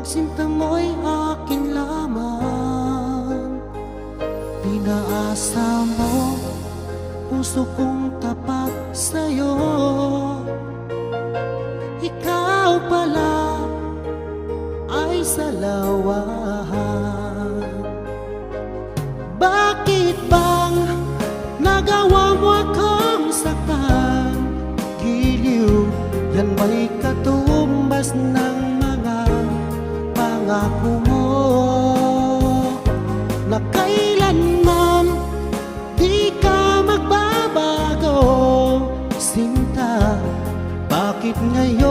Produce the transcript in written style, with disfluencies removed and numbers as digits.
Pagsinta mo'y akin lamang. Pinaasa mo puso kong tapat sa'yo. Ikaw pala ay salawahan. Bakit bang nagawa mo akong saktan? Giliw, yan may katumbas ng mga pangako mo na kailanman di ka magbabago. Sinta, bakit ngayon